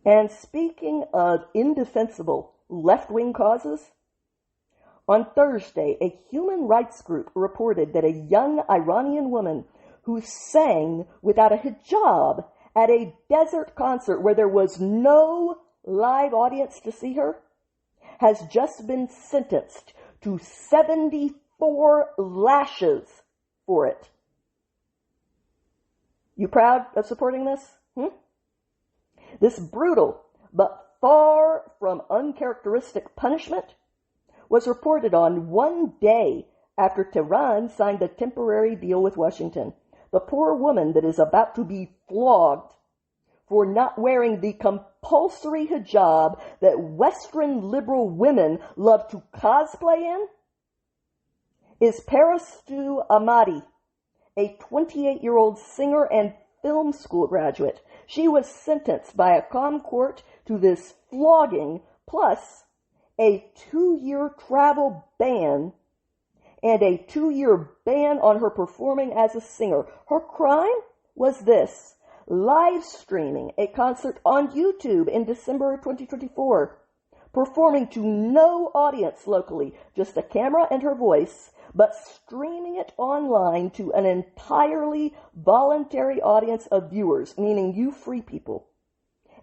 And speaking of indefensible left-wing causes, on Thursday, a human rights group reported that a young Iranian woman who sang without a hijab at a desert concert where there was no live audience to see her has just been sentenced to 74 lashes for it. You proud of supporting this? This brutal but far from uncharacteristic punishment was reported on one day after Tehran signed a temporary deal with Washington. The poor woman that is about to be flogged for not wearing the compulsory hijab that Western liberal women love to cosplay in is Parastu Ahmadi, a 28-year-old singer and film school graduate. She was sentenced by a calm court to this flogging plus a 2-year travel ban and a 2-year ban on her performing as a singer. Her crime was this: live streaming a concert on YouTube in December 2024, performing to no audience locally, just a camera and her voice, but streaming it online to an entirely voluntary audience of viewers, meaning you free people,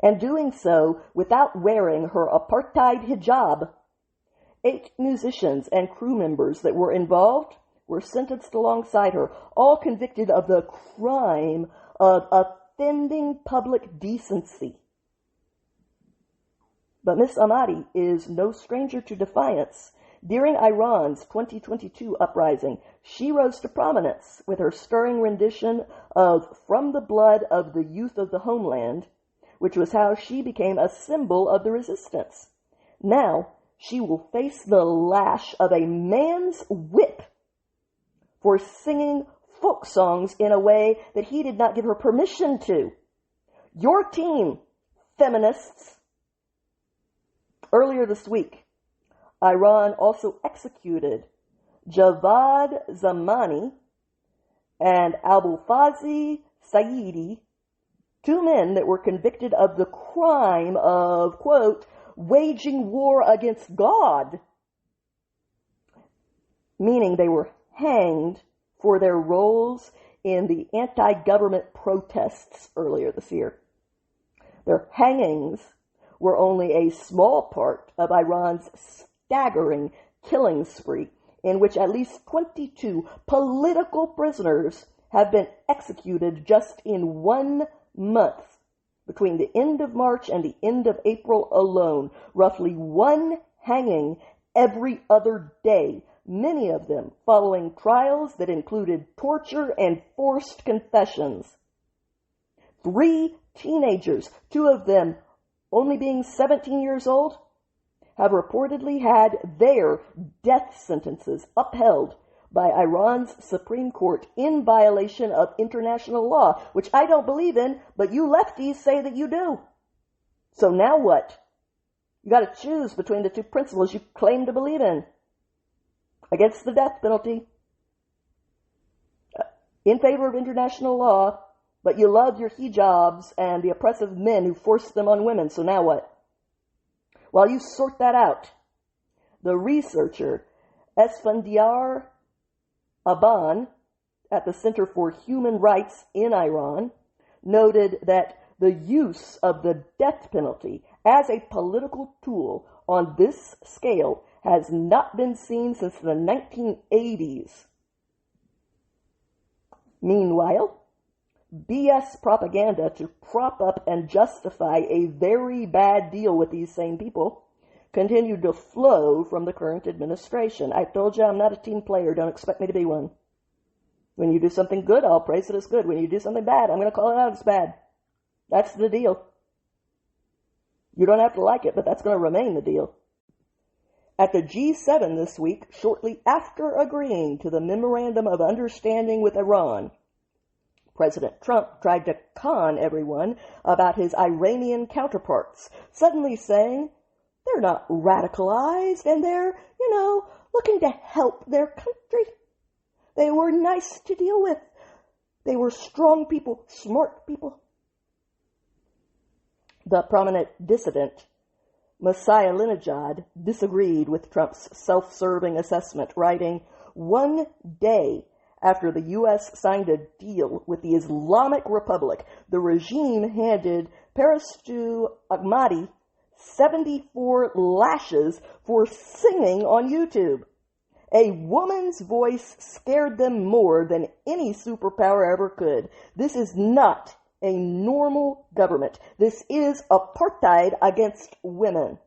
and doing so without wearing her apartheid hijab. 8 musicians and crew members that were involved were sentenced alongside her, all convicted of the crime of offending public decency. But Miss Ahmadi is no stranger to defiance. During Iran's 2022 uprising, she rose to prominence with her stirring rendition of From the Blood of the Youth of the Homeland, which was how she became a symbol of the resistance. Now, she will face the lash of a man's whip for singing folk songs in a way that he did not give her permission to. Your team, feminists. Earlier this week, Iran also executed Javad Zamani and Abulfazi Saidi, 2 men that were convicted of the crime of, quote, waging war against God, meaning they were hanged for their roles in the anti-government protests earlier this year. Their hangings were only a small part of Iran's staggering killing spree, in which at least 22 political prisoners have been executed just in 1 month. Between the end of March and the end of April alone, roughly 1 hanging every other day, many of them following trials that included torture and forced confessions. 3 teenagers, 2 of them only being 17 years old, have reportedly had their death sentences upheld by Iran's Supreme Court in violation of international law, which I don't believe in, but you lefties say that you do. So now what? You got to choose between the 2 principles you claim to believe in. Against the death penalty, in favor of international law, but you love your hijabs and the oppressive men who force them on women. So now what? While you sort that out, the researcher Esfandiar Aban at the Center for Human Rights in Iran noted that the use of the death penalty as a political tool on this scale has not been seen since the 1980s. Meanwhile, BS propaganda to prop up and justify a very bad deal with these same people continued to flow from the current administration. I told you I'm not a team player. Don't expect me to be one. When you do something good, I'll praise it as good. When you do something bad, I'm going to call it out as bad. That's the deal. You don't have to like it, but that's going to remain the deal. At the G7 this week, shortly after agreeing to the Memorandum of Understanding with Iran, President Trump tried to con everyone about his Iranian counterparts, suddenly saying they're not radicalized and they're, looking to help their country. They were nice to deal with. They were strong people, smart people. The prominent dissident, Messiah Linejad, disagreed with Trump's self-serving assessment, writing, "One day after the U.S. signed a deal with the Islamic Republic, the regime handed Parastu Ahmadi 74 lashes for singing on YouTube. A woman's voice scared them more than any superpower ever could. This is not a normal government. This is apartheid against women."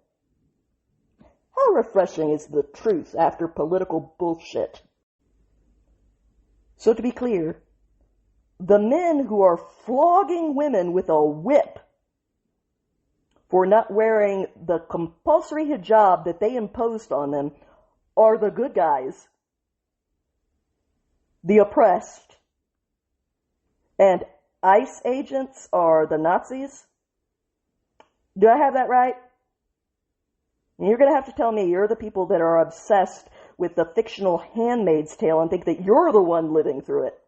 How refreshing is the truth after political bullshit? So to be clear, the men who are flogging women with a whip for not wearing the compulsory hijab that they imposed on them are the good guys, the oppressed, and ICE agents are the Nazis. Do I have that right? You're going to have to tell me you're the people that are obsessed with the fictional Handmaid's Tale and think that you're the one living through it.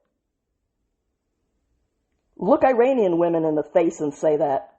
Look Iranian women in the face and say that.